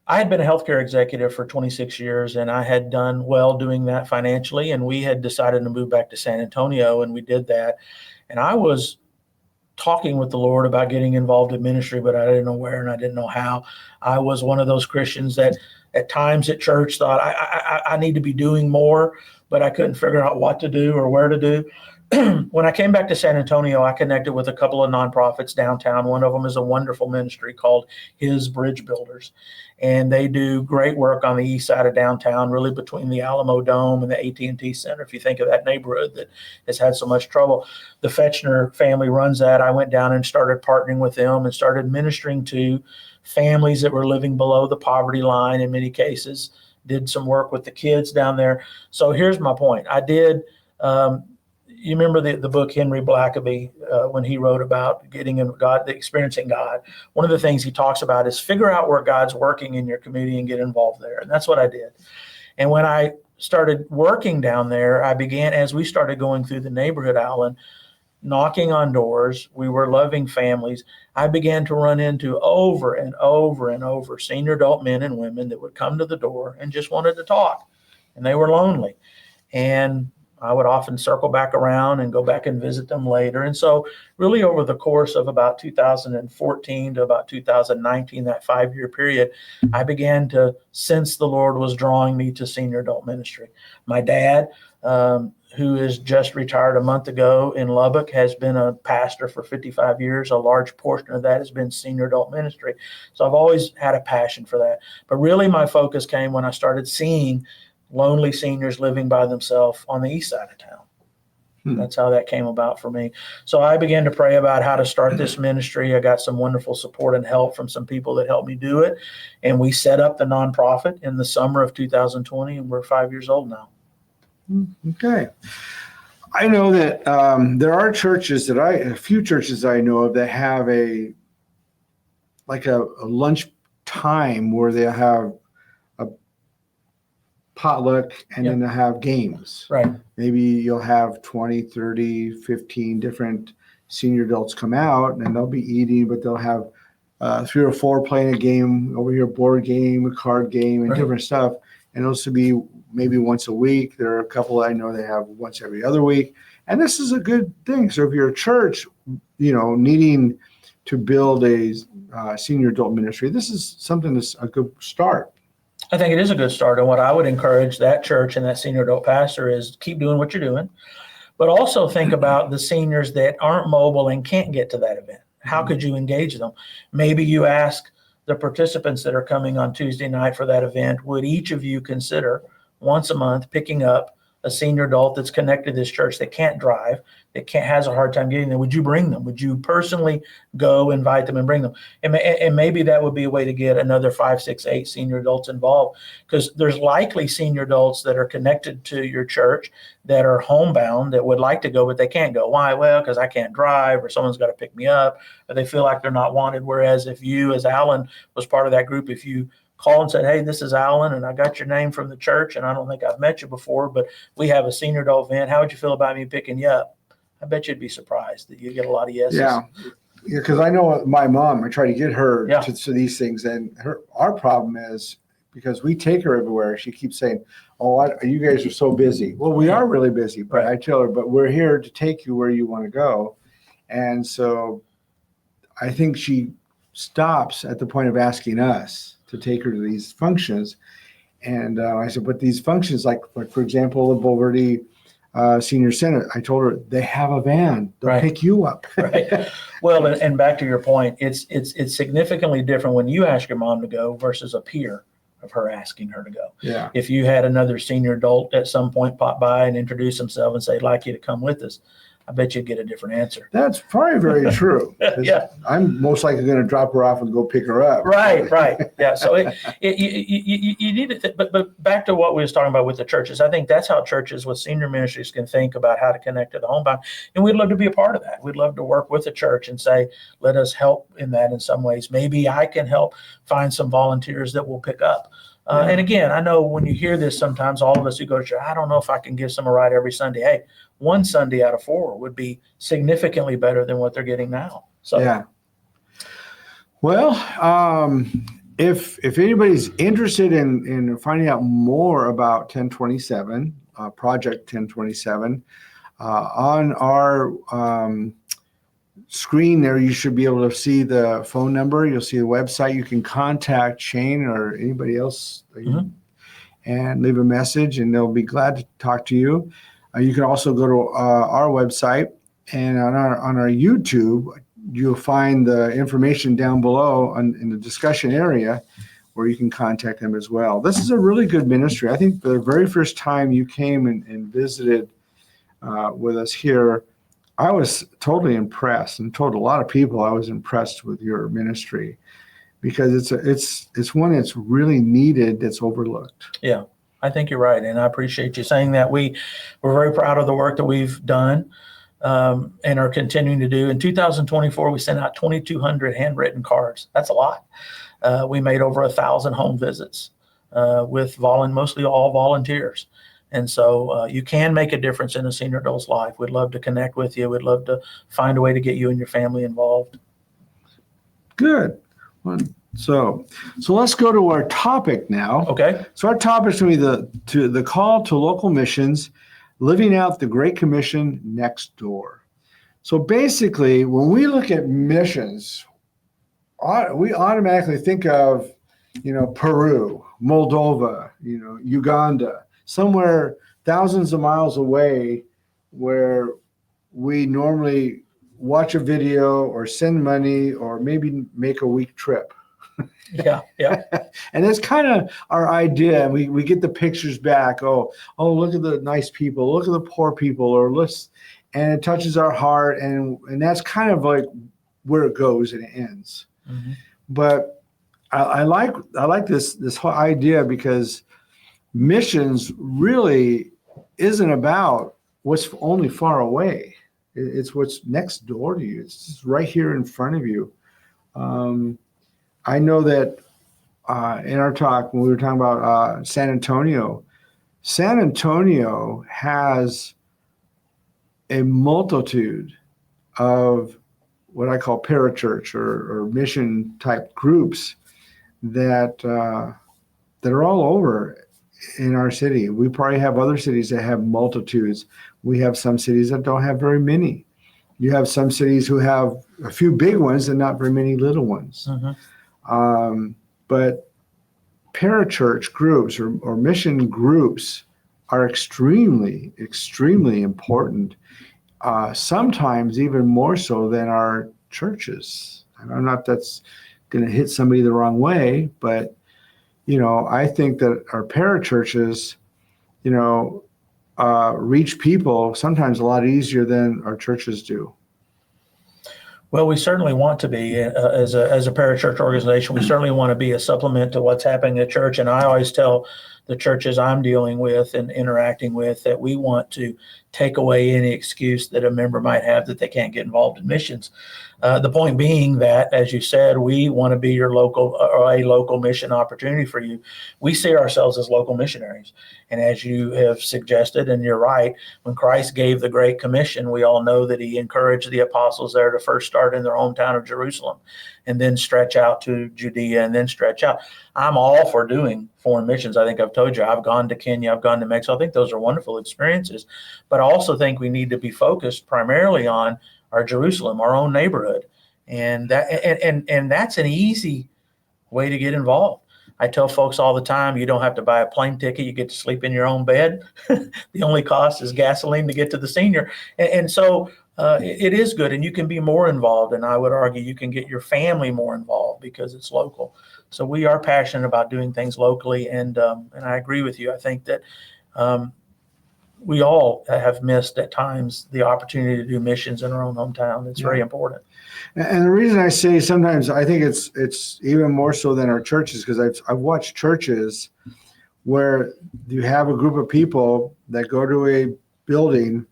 I had been a healthcare executive for 26 years, and I had done well doing that financially, and we had decided to move back to San Antonio, and we did that. And I was talking with the Lord about getting involved in ministry, but I didn't know where and I didn't know how. I was one of those Christians that at times at church thought I need to be doing more, but I couldn't figure out what to do or where to do. When I came back to San Antonio, I connected with a couple of nonprofits downtown. One of them is a wonderful ministry called His Bridge Builders, and they do great work on the east side of downtown, really between the Alamo Dome and the AT&T Center. If you think of that neighborhood that has had so much trouble, the Fetchner family runs that. I went down and started partnering with them and started ministering to families that were living below the poverty line in many cases. Did some work with the kids down there. So here's my point. I did. You remember the book Henry Blackaby, when he wrote about getting in God, experiencing God. One of the things he talks about is figure out where God's working in your community and get involved there. And that's what I did. And when I started working down there, I began, as we started going through the neighborhood, Alan, knocking on doors. We were loving families. I began to run into over and over and over senior adult men and women that would come to the door and just wanted to talk. And they were lonely. And I would often circle back around and go back and visit them later. And so really over the course of about 2014 to about 2019, that 5-year period, I began to sense the Lord was drawing me to senior adult ministry. My dad, who is just retired a month ago in Lubbock, has been a pastor for 55 years. A large portion of that has been senior adult ministry. So I've always had a passion for that. But really my focus came when I started seeing lonely seniors living by themselves on the east side of town. That's how that came about for me. So I began to pray about how to start this ministry. I got some wonderful support and help from some people that helped me do it. And we set up the nonprofit in the summer of 2020, and we're 5 years old now. Okay. I know that there are churches a few churches I know of that have a lunch time where they have a potluck and then they have games. Right. Maybe you'll have 20, 30, 15 different senior adults come out and they'll be eating, but they'll have 3 or 4 playing a game over here, board game, a card game, and different stuff. And those will be maybe once a week. There are a couple I know they have once every other week. And this is a good thing. So if you're a church, needing to build a senior adult ministry, this is something that's a good start. I think it is a good start. And what I would encourage that church and that senior adult pastor is keep doing what you're doing, but also think about the seniors that aren't mobile and can't get to that event. How could you engage them? Maybe you ask the participants that are coming on Tuesday night for that event, would each of you consider once a month picking up a senior adult that's connected to this church that can't drive, that has a hard time getting there? Would you bring them? Would you personally go invite them and bring them? And maybe that would be a way to get another 5, 6, 8 senior adults involved, because there's likely senior adults that are connected to your church that are homebound that would like to go, but they can't go. Why? Well, because I can't drive, or someone's got to pick me up, or they feel like they're not wanted. Whereas if you, as Alan was part of that group, if you call and said, hey, this is Alan, and I got your name from the church, and I don't think I've met you before, but we have a senior adult event. How would you feel about me picking you up? I bet you'd be surprised that you get a lot of yeses. Yeah, because I know my mom, I try to get her to these things, and our problem is because we take her everywhere. She keeps saying, oh, you guys are so busy. Well, we are really busy, but I tell her, but we're here to take you where you want to go. And so I think she stops at the point of asking us to take her to these functions. And I said, but these functions, like for example, the Bulverde Senior Center, I told her they have a van. They'll pick you up. Right. Well, and back to your point, it's significantly different when you ask your mom to go versus a peer of her asking her to go. Yeah. If you had another senior adult at some point pop by and introduce himself and say, I'd like you to come with us, I bet you'd get a different answer. That's probably very true. Yeah. I'm most likely going to drop her off and go pick her up. Right. Yeah. So you need to, but back to what we was talking about with the churches, I think that's how churches with senior ministries can think about how to connect to the homebound. And we'd love to be a part of that. We'd love to work with the church and say, let us help in that in some ways. Maybe I can help find some volunteers that will pick up. And again, I know when you hear this, sometimes all of us who go to church, I don't know if I can give some a ride every Sunday. Hey, one Sunday out of 4 would be significantly better than what they're getting now. So yeah. Well, if anybody's interested in finding out more about 1027, Project 1027, on our screen there, you should be able to see the phone number. You'll see the website. You can contact Shane or anybody else. and leave a message, and they'll be glad to talk to you. You can also go to our website, and on our YouTube, you'll find the information down below in the discussion area where you can contact them as well. This is a really good ministry. I think the very first time you came and visited with us here, I was totally impressed, and told a lot of people I was impressed with your ministry, because it's one that's really needed, that's overlooked. Yeah, I think you're right, and I appreciate you saying that. We're very proud of the work that we've done and are continuing to do. In 2024, we sent out 2,200 handwritten cards. That's a lot. We made over 1,000 home visits with mostly all volunteers. And so you can make a difference in a senior adult's life. We'd love to connect with you. We'd love to find a way to get you and your family involved. Good. So let's go to our topic now. Okay. So our topic is going to be the call to local missions, living out the Great Commission next door. So basically, when we look at missions, we automatically think of, Peru, Moldova, Uganda, somewhere thousands of miles away, where we normally watch a video or send money or maybe make a week trip. Yeah. And that's kind of our idea. We get the pictures back. Oh, look at the nice people. Look at the poor people. And it touches our heart. And that's kind of like where it goes and it ends. Mm-hmm. But I like this whole idea, because missions really isn't about what's only far away. It's what's next door to you. It's right here in front of you. I know that in our talk, when we were talking about San Antonio has a multitude of what I call parachurch or mission type groups that are all over in our city. We probably have other cities that have multitudes. We have some cities that don't have very many. You have some cities who have a few big ones and not very many little ones. Mm-hmm. But parachurch groups or mission groups are extremely, extremely important. Sometimes even more so than our churches. I'm not that's going to hit somebody the wrong way, but I think that our parachurches, reach people sometimes a lot easier than our churches do. Well, we certainly want to be, as a parachurch organization, we certainly want to be a supplement to what's happening at church. And I always tell the churches I'm dealing with and interacting with that we want to take away any excuse that a member might have that they can't get involved in missions. The point being that, as you said, we want to be your local or a local mission opportunity for you. We see ourselves as local missionaries. And as you have suggested, and you're right, when Christ gave the Great Commission, we all know that he encouraged the apostles there to first start in their hometown of Jerusalem and then stretch out to Judea and then stretch out. I'm all for doing foreign missions. I think I've told you, I've gone to Kenya, I've gone to Mexico. I think those are wonderful experiences. But I also think we need to be focused primarily on our Jerusalem, our own neighborhood. And that's an easy way to get involved. I tell folks all the time, you don't have to buy a plane ticket. You get to sleep in your own bed. The only cost is gasoline to get to the senior. And so it is good, and you can be more involved. And I would argue you can get your family more involved because it's local. So we are passionate about doing things locally. And I agree with you. I think that we all have missed at times the opportunity to do missions in our own hometown. It's very important. And the reason I say sometimes I think it's even more so than our churches, because I've watched churches where you have a group of people that go to a building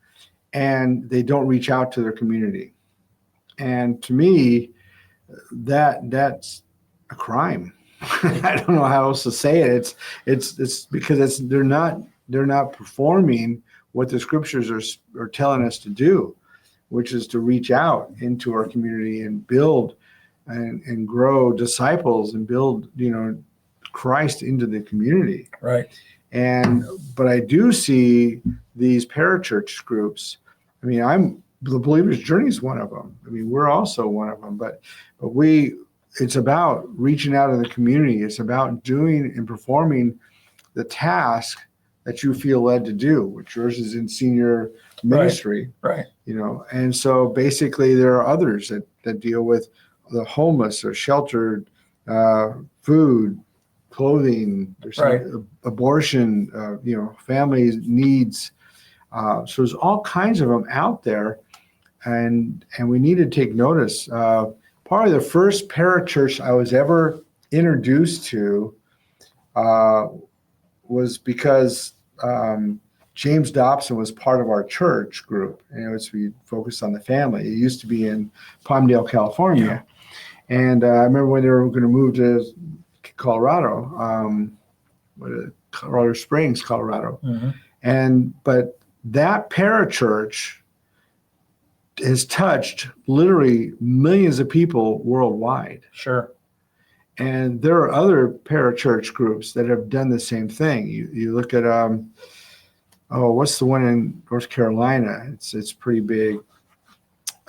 and they don't reach out to their community. And to me, that's a crime. I don't know how else to say it. It's because they're not performing what the scriptures are telling us to do, which is to reach out into our community and build and grow disciples and build, Christ into the community. Right. But I do see these parachurch groups. I mean, the Believer's Journey is one of them. I mean, we're also one of them, but it's about reaching out in the community. It's about doing and performing the task that you feel led to do, which yours is in senior ministry. Right. And so basically there are others that deal with the homeless or sheltered, food, clothing, there's abortion, family needs. So there's all kinds of them out there, and we need to take notice. Probably the first parachurch I was ever introduced to was because James Dobson was part of our church group, and we focused on the family. It used to be in Palmdale, California, and I remember when they were going to move to Colorado, Colorado Springs, Colorado, but that parachurch has touched literally millions of people worldwide. Sure. And there are other parachurch groups that have done the same thing. You look at what's the one in North Carolina? It's pretty big.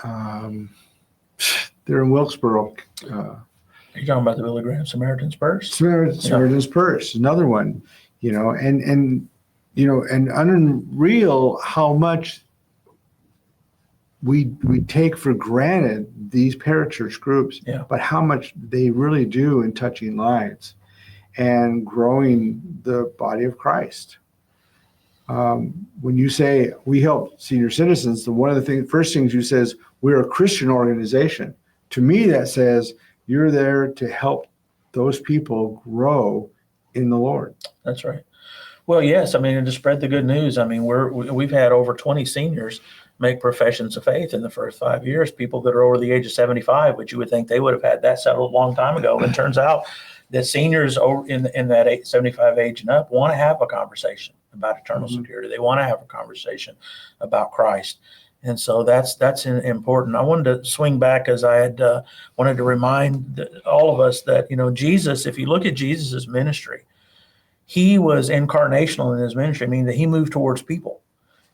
They're in Wilkesboro. You're talking about the Billy Graham Samaritan's Purse? Samaritan's Purse, another one. And unreal how much we take for granted these parachurch groups, but how much they really do in touching lives and growing the body of Christ. When you say we help senior citizens, one of the first things you say is we're a Christian organization. To me, that says you're there to help those people grow in the Lord. That's right. Well, yes. And to spread the good news. We've had over 20 seniors make professions of faith in the first 5 years, people that are over the age of 75, which you would think they would have had that settled a long time ago. And it turns out that seniors in that 75 age and up want to have a conversation about eternal security. They want to have a conversation about Christ. And so that's important. I wanted to swing back as I had wanted to remind all of us that, Jesus, if you look at Jesus's ministry, he was incarnational in his ministry, meaning that he moved towards people.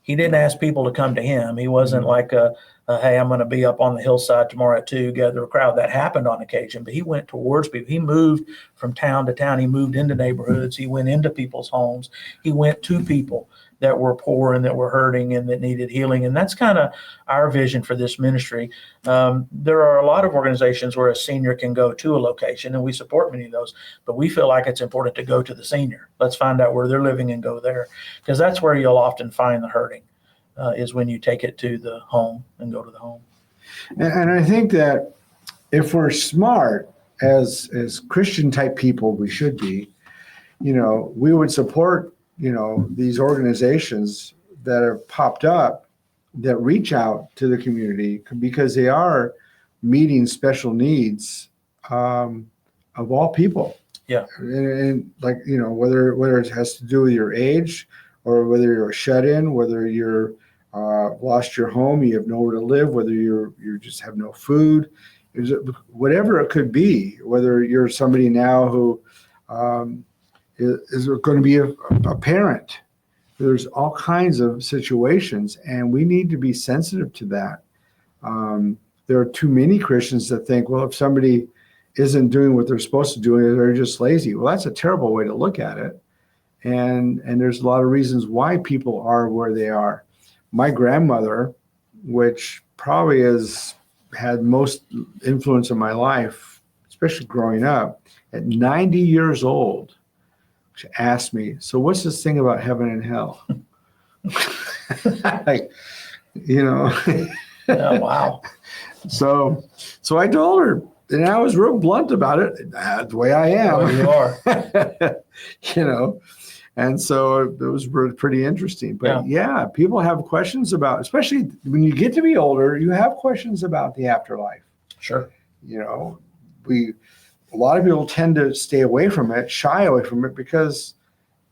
He didn't ask people to come to him. He wasn't like, hey, I'm going to be up on the hillside tomorrow at 2, gather a crowd. That happened on occasion, but he went towards people. He moved from town to town. He moved into neighborhoods. He went into people's homes. He went to people that were poor and that were hurting and that needed healing. And that's kind of our vision for this ministry. There are a lot of organizations where a senior can go to a location, and we support many of those, but we feel like it's important to go to the senior. Let's find out where they're living and go there, because that's where you'll often find the hurting, is when you take it to the home and go to the home. And I think that if we're smart as Christian type people, we should be, we would support these organizations that have popped up that reach out to the community because they are meeting special needs of all people. Yeah. And whether it has to do with your age or whether you're a shut-in, whether you're lost your home, you have nowhere to live, whether you just have no food, whatever it could be, whether you're somebody now who is going to be a parent. There's all kinds of situations, and we need to be sensitive to that. There are too many Christians that think, well, if somebody isn't doing what they're supposed to do, they're just lazy. Well, that's a terrible way to look at it. And there's a lot of reasons why people are where they are. My grandmother, which probably has had most influence in my life, especially growing up, at 90 years old, she asked me, so what's this thing about heaven and hell? Oh, wow. So I told her, and I was real blunt about it. That's the way I am. Oh, you are. And so it was pretty interesting. But yeah, people have questions about, especially when you get to be older, you have questions about the afterlife. Sure. A lot of people tend to stay away from it, shy away from it because,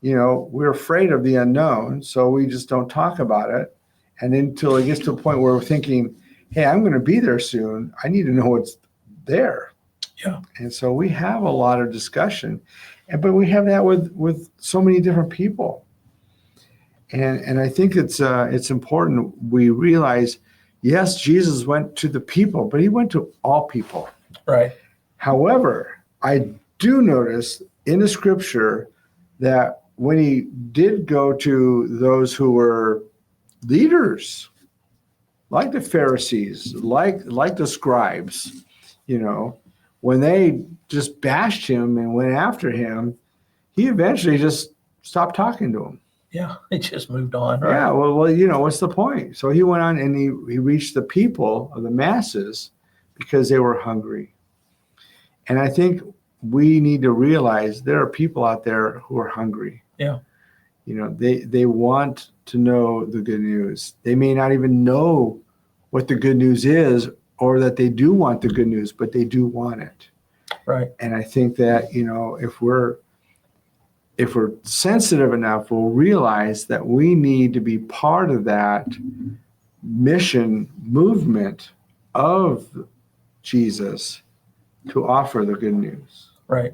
we're afraid of the unknown. So we just don't talk about it. And until it gets to a point where we're thinking, hey, I'm going to be there soon. I need to know what's there. Yeah. And so we have a lot of discussion, but we have that with so many different people. And I think it's important we realize, yes, Jesus went to the people, but he went to all people. Right. However, I do notice in the scripture that when he did go to those who were leaders, like the Pharisees, like the scribes, when they just bashed him and went after him, he eventually just stopped talking to them. Yeah, he just moved on. Right? Yeah, well, what's the point? So he went on and he reached the people of the masses because they were hungry. And I think we need to realize there are people out there who are hungry. Yeah. They want to know the good news. They may not even know what the good news is, or that they do want the good news, but they do want it. Right. And I think that, if we're sensitive enough, we'll realize that we need to be part of that mission movement of Jesus to offer the good news. Right.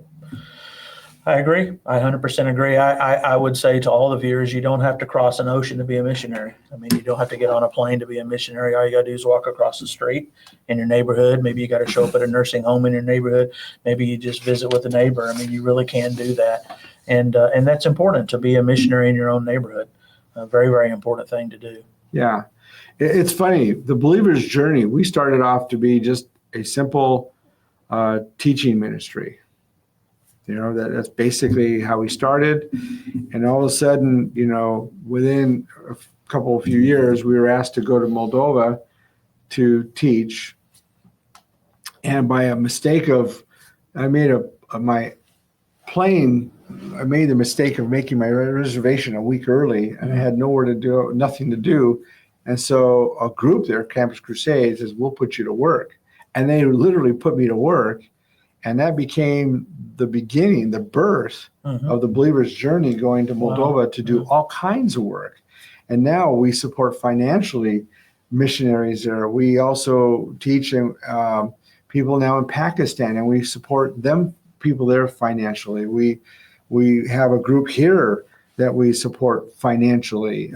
I agree. I 100% agree. I would say to all the viewers, you don't have to cross an ocean to be a missionary. I mean, you don't have to get on a plane to be a missionary. All you got to do is walk across the street in your neighborhood. Maybe you got to show up at a nursing home in your neighborhood. Maybe you just visit with a neighbor. I mean, you really can do that. And that's important, to be a missionary in your own neighborhood. A very, very important thing to do. Yeah. It's funny. The believer's journey, we started off to be just a simple teaching ministry. That's basically how we started. And all of a sudden, within a few years, we were asked to go to Moldova to teach. And by a mistake I made the mistake of making my reservation a week early, and I had nothing to do. And so a group there, Campus Crusade, says, we'll put you to work. And they literally put me to work. And that became the beginning, the birth of the believer's journey, going to Moldova to do all kinds of work. And now we support financially missionaries there. We also teach people now in Pakistan, and we support people there financially. We have a group here that we support financially,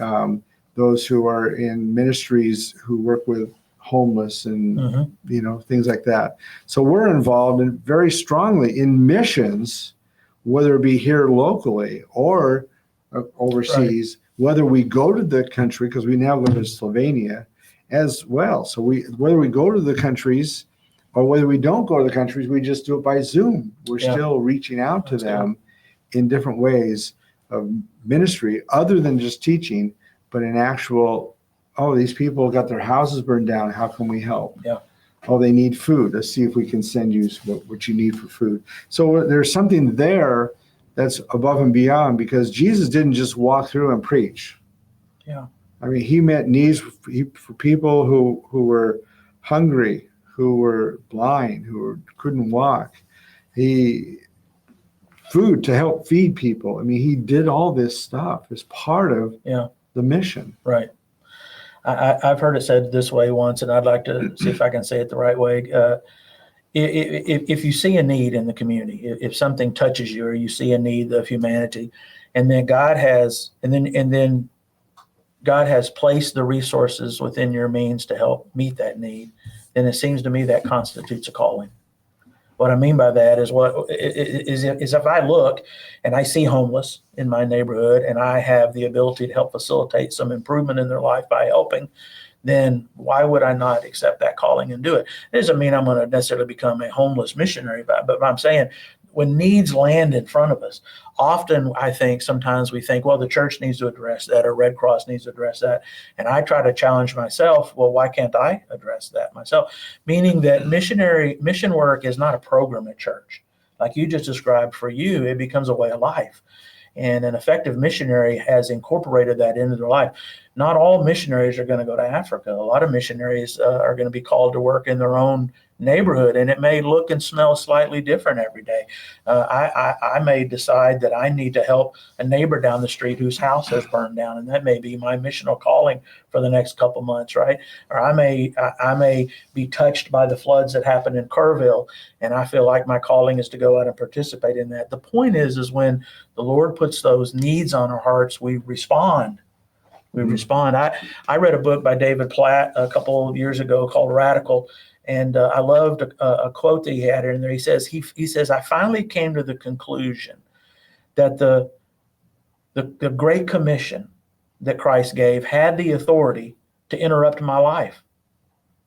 those who are in ministries who work with homeless and things like that. So we're involved very strongly in missions, whether it be here locally or overseas, whether we go to the country, because we now live in Slovenia as well. So whether we go to the countries or whether we don't go to the countries, we just do it by Zoom. We're still reaching out to them in different ways of ministry, other than just teaching, but in actual, these people got their houses burned down. How can we help? Yeah. Oh, they need food. Let's see if we can send you what you need for food. So there's something there that's above and beyond, because Jesus didn't just walk through and preach. Yeah. I mean, he met needs for people who were hungry, who were blind, who couldn't walk. Food to help feed people. I mean, he did all this stuff as part of the mission. Right. I've heard it said this way once, and I'd like to see if I can say it the right way. If you see a need in the community, if something touches you, or you see a need of humanity, and then God has placed the resources within your means to help meet that need, then it seems to me that constitutes a calling. What I mean by that is if I look and I see homeless in my neighborhood, and I have the ability to help facilitate some improvement in their life by helping, then why would I not accept that calling and do it? It doesn't mean I'm going to necessarily become a homeless missionary, but I'm saying when needs land in front of us, often I think sometimes we think, well, the church needs to address that, or Red Cross needs to address that. And I try to challenge myself, well, why can't I address that myself? Meaning that mission work is not a program at church. Like you just described, for you, it becomes a way of life. And an effective missionary has incorporated that into their life. Not all missionaries are going to go to Africa. A lot of missionaries are going to be called to work in their own neighborhood, and it may look and smell slightly different every day. I may decide that I need to help a neighbor down the street whose house has burned down, and that may be my missional calling for the next couple months, right? Or I may be touched by the floods that happened in Kerrville, and I feel like my calling is to go out and participate in that. The point is when the Lord puts those needs on our hearts, we respond. We respond. I read a book by David Platt a couple of years ago called Radical. And I loved a quote that he had in there. He says, I finally came to the conclusion that the The Great Commission that Christ gave had the authority to interrupt my life.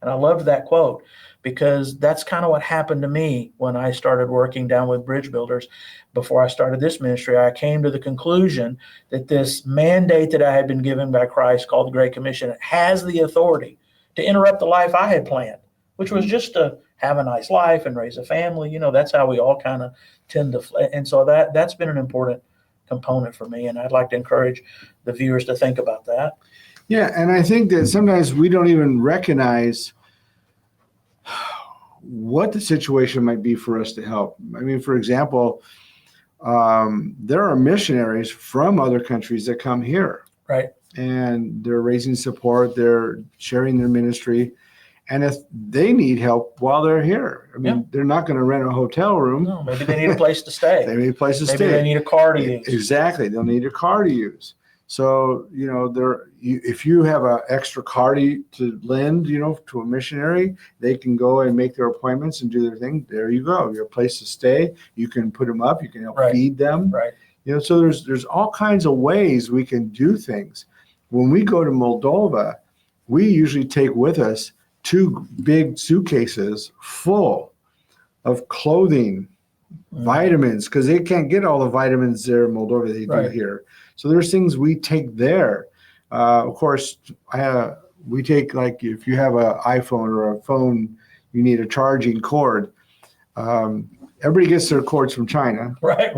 And I loved that quote, because that's kind of what happened to me when I started working down with bridge builders. Before I started this ministry, I came to the conclusion that this mandate that I had been given by Christ, called the Great Commission, has the authority to interrupt the life I had planned, which was just to have a nice life and raise a family. That's how we all kind of tend to. And so that's been an important component for me. And I'd like to encourage the viewers to think about that. Yeah, and I think that sometimes we don't even recognize what the situation might be for us to help. I mean, for example, there are missionaries from other countries that come here. Right. And they're raising support, they're sharing their ministry. And if they need help while they're here, I mean, they're not going to rent a hotel room. No, maybe they need a place to stay. They need a place to stay. Maybe they need a car to use. Exactly. They'll need a car to use. So, if you have an extra car to lend, to a missionary, they can go and make their appointments and do their thing. There you go. Your place to stay. You can put them up. You can help feed them. Right. So there's all kinds of ways we can do things. When we go to Moldova, we usually take with us 2 big suitcases full of clothing, vitamins, because they can't get all the vitamins there in Moldova they do here. So there's things we take there. Of course, we take, like, if you have an iPhone or a phone, you need a charging cord. Everybody gets their cords from China. Right.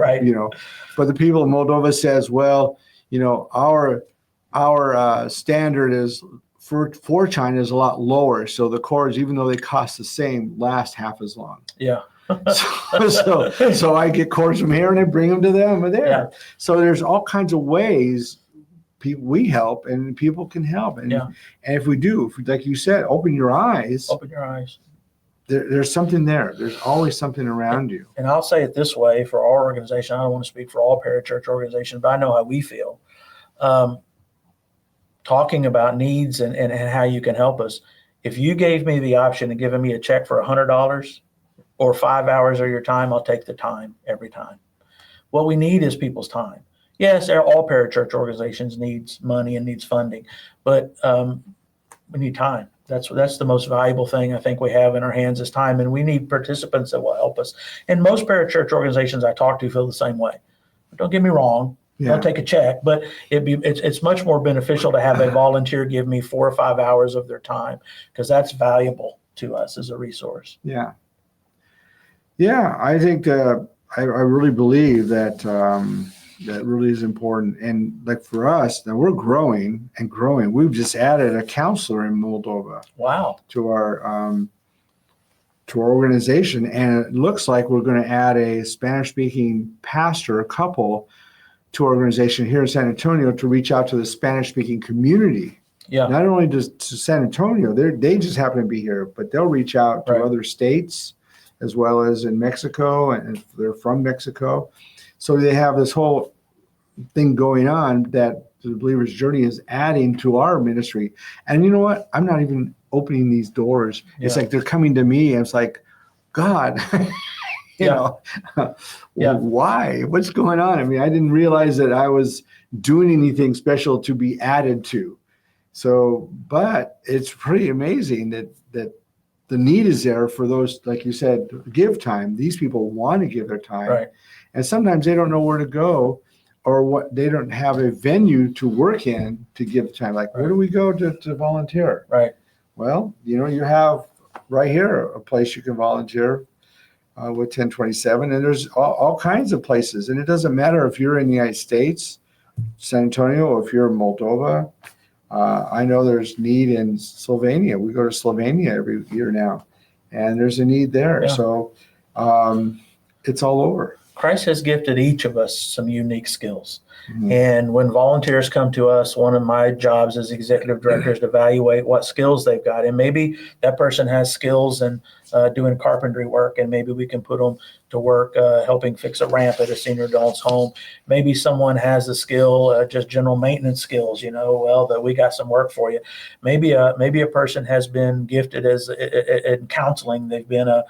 But the people of Moldova says, well, our standard is for China is a lot lower. So the cords, even though they cost the same, last half as long. Yeah. So I get cords from here and I bring them to them over there. Yeah. So there's all kinds of ways we help and people can help. And if we do, like you said, open your eyes. Open your eyes. There's something there. There's always something around you. And I'll say it this way for our organization. I don't want to speak for all parachurch organizations, but I know how we feel. Talking about needs and how you can help us. If you gave me the option of giving me a check for $100 or 5 hours of your time, I'll take the time every time. What we need is people's time. Yes, all parachurch organizations needs money and needs funding, but we need time. That's the most valuable thing I think we have in our hands is time, and we need participants that will help us. And most parachurch organizations I talk to feel the same way. Don't get me wrong. Don't take a check, but it's much more beneficial to have a volunteer give me 4 or 5 hours of their time, because that's valuable to us as a resource. Yeah. I think I really believe that that really is important. And like for us, now we're growing and growing. We've just added a counselor in Moldova. Wow. To our organization, and it looks like we're going to add a Spanish-speaking pastor couple to our organization here in San Antonio to reach out to the Spanish-speaking community. Yeah. Not only to San Antonio, they just happen to be here, but they'll reach out to other states as well as in Mexico, and they're from Mexico. So they have this whole thing going on that the Believer's Journey is adding to our ministry. And you know what? I'm not even opening these doors. It's like they're coming to me, and it's like, God, why? What's going on? I mean, I didn't realize that I was doing anything special to be added to. So, but it's pretty amazing that the need is there for those, like you said, give time. These people want to give their time. Right. And sometimes they don't know where to go, or they don't have a venue to work in to give time. Like, where do we go to volunteer? Right. Well, you have right here a place you can volunteer with 1027, and there's all kinds of places. And it doesn't matter if you're in the United States, San Antonio, or if you're in Moldova. I know there's need in Slovenia. We go to Slovenia every year now, and there's a need there. Yeah. So it's all over. Christ has gifted each of us some unique skills. Mm-hmm. And when volunteers come to us, one of my jobs as executive director is to evaluate what skills they've got. And maybe that person has skills in doing carpentry work, and maybe we can put them to work helping fix a ramp at a senior adult's home. Maybe someone has a skill, just general maintenance skills, that we got some work for you. Maybe a person has been gifted in counseling. They've been a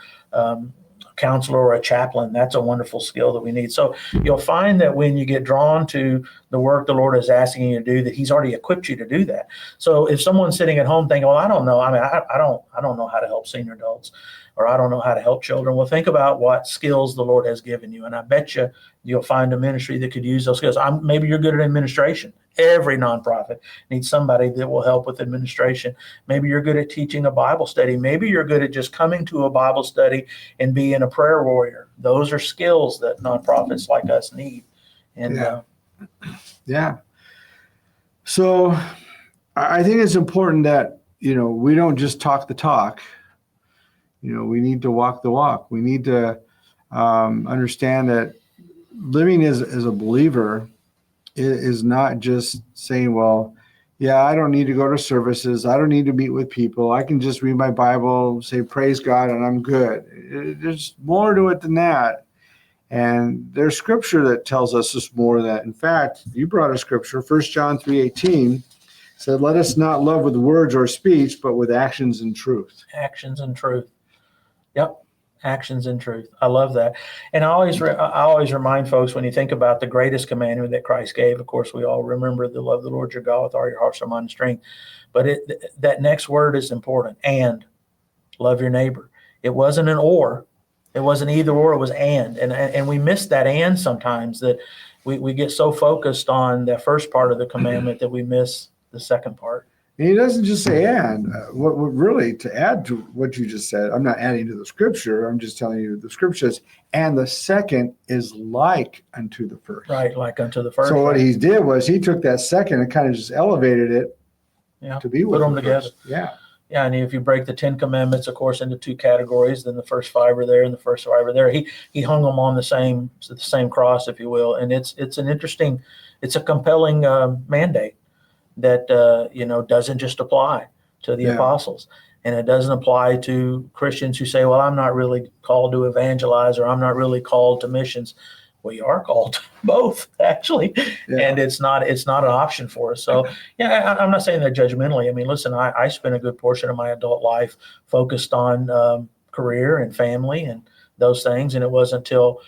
counselor or a chaplain. That's a wonderful skill that we need. So you'll find that when you get drawn to the work the Lord is asking you to do, that He's already equipped you to do that. So if someone's sitting at home thinking, well, I don't know, I don't know how to help senior adults, or I don't know how to help children. Well, think about what skills the Lord has given you. And I bet you'll find a ministry that could use those skills. Maybe you're good at administration. Every nonprofit needs somebody that will help with administration. Maybe you're good at teaching a Bible study. Maybe you're good at just coming to a Bible study and being a prayer warrior. Those are skills that nonprofits like us need. And yeah. So I think it's important that, we don't just talk the talk. We need to walk the walk. We need to understand that living as a believer is not just saying, well, yeah, I don't need to go to services. I don't need to meet with people. I can just read my Bible, say, praise God, and I'm good. There's more to it than that. And there's scripture that tells us this more of that. In fact, you brought a scripture, 1 John 3:18, said, let us not love with words or speech, but with actions and truth. Actions and truth. Yep. Actions and truth. I love that. And I always remind folks, when you think about the greatest commandment that Christ gave, of course, we all remember to love the Lord your God with all your heart, soul, mind, and strength. But that next word is important. And love your neighbor. It wasn't an or. It wasn't either or. It was and. And we miss that and sometimes, that we get so focused on the first part of the commandment that we miss the second part. And he doesn't just say and. What really, to add to what you just said, I'm not adding to the scripture. I'm just telling you the scripture says, and the second is like unto the first. Right, like unto the first. So what he did was he took that second and kind of just elevated it to be with put them together. First. Yeah. Yeah, and if you break the 10 Commandments, of course, into two categories, then the first 5 are there and the first 5 are there. He hung them on the same cross, if you will, and it's a compelling mandate that doesn't just apply to the apostles, and it doesn't apply to Christians who say, well, I'm not really called to evangelize, or I'm not really called to missions. Well, you are called to both, actually, and it's not an option for us. So, I'm not saying that judgmentally. I mean, listen, I spent a good portion of my adult life focused on career and family and those things, and it wasn't until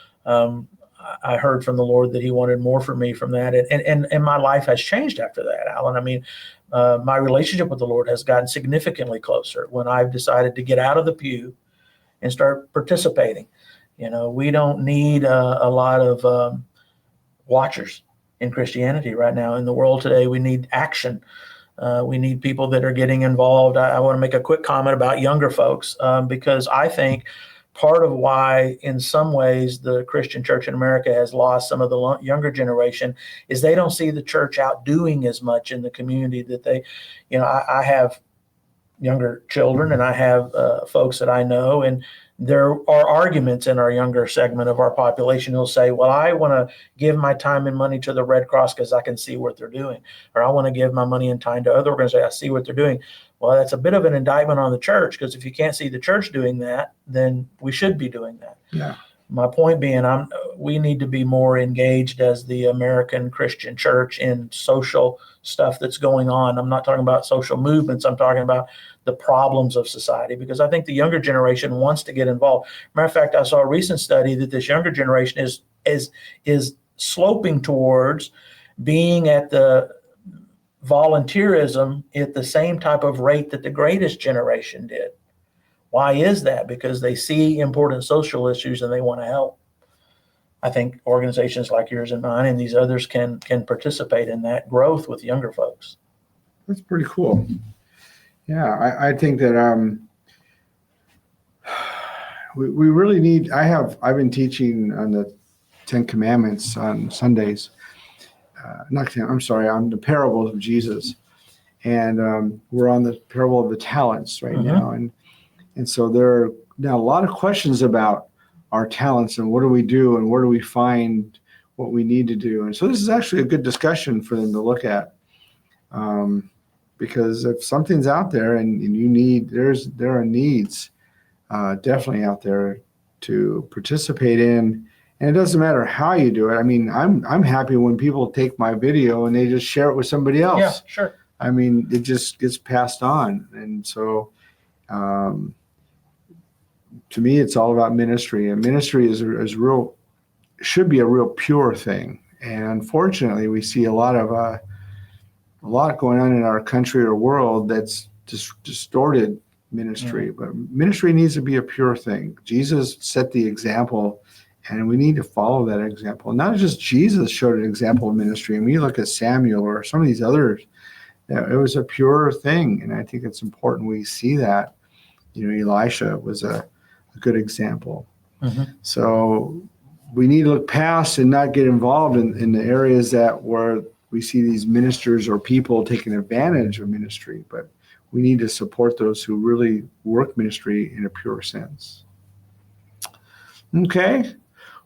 I heard from the Lord that He wanted more for me from that, and my life has changed after that, Alan. I mean, my relationship with the Lord has gotten significantly closer when I've decided to get out of the pew and start participating. We don't need a lot of watchers in Christianity right now. In the world today, we need action. We need people that are getting involved. I want to make a quick comment about younger folks, because I think part of why, in some ways, the Christian church in America has lost some of the younger generation is they don't see the church out doing as much in the community that they, I have younger children, and I have folks that I know, and there are arguments in our younger segment of our population who'll say, well, I want to give my time and money to the Red Cross because I can see what they're doing, or I want to give my money and time to other organizations. I see what they're doing. Well, that's a bit of an indictment on the church, because if you can't see the church doing that, then we should be doing that. Yeah. My point being, we need to be more engaged as the American Christian church in social stuff that's going on. I'm not talking about social movements. I'm talking about the problems of society, because I think the younger generation wants to get involved. Matter of fact, I saw a recent study that this younger generation is sloping towards being at the volunteerism at the same type of rate that the greatest generation did. Why is that? Because they see important social issues and they want to help. I think organizations like yours and mine and these others can participate in that growth with younger folks. That's pretty cool. Yeah, I think that we really need. I've been teaching on the 10 Commandments on Sundays. On the parables of Jesus, and we're on the parable of the talents right now, and so there are now a lot of questions about our talents and what do we do and where do we find what we need to do, and so this is actually a good discussion for them to look at, because if something's out there and you need, there are needs definitely out there to participate in. And it doesn't matter how you do it. I mean, I'm happy when people take my video and they just share it with somebody else. Yeah, sure. I mean, it just gets passed on. And so to me, it's all about ministry, and ministry should be a real pure thing. And unfortunately, we see a lot going on in our country or world that's distorted ministry. But ministry needs to be a pure thing. Jesus set the example, and we need to follow that example. Not just Jesus showed an example of ministry. And we look at Samuel or some of these others, it was a pure thing. And I think it's important we see that. Elisha was a good example. So we need to look past and not get involved in the areas where we see these ministers or people taking advantage of ministry, but we need to support those who really work ministry in a pure sense. Okay.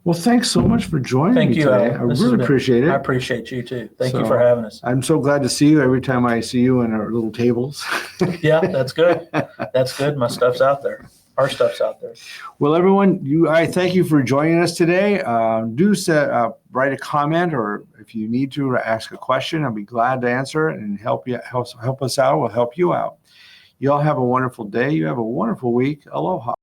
Well, thanks so much for joining me today. I really appreciate it. I appreciate you too. Thank you for having us. I'm so glad to see you every time I see you in our little tables. Yeah, that's good. That's good. My stuff's out there. Our stuff's out there. Well, everyone, I thank you for joining us today. Do write a comment, or if you need to ask a question, I'll be glad to answer it and help us out. We'll help you out. You all have a wonderful day. You have a wonderful week. Aloha.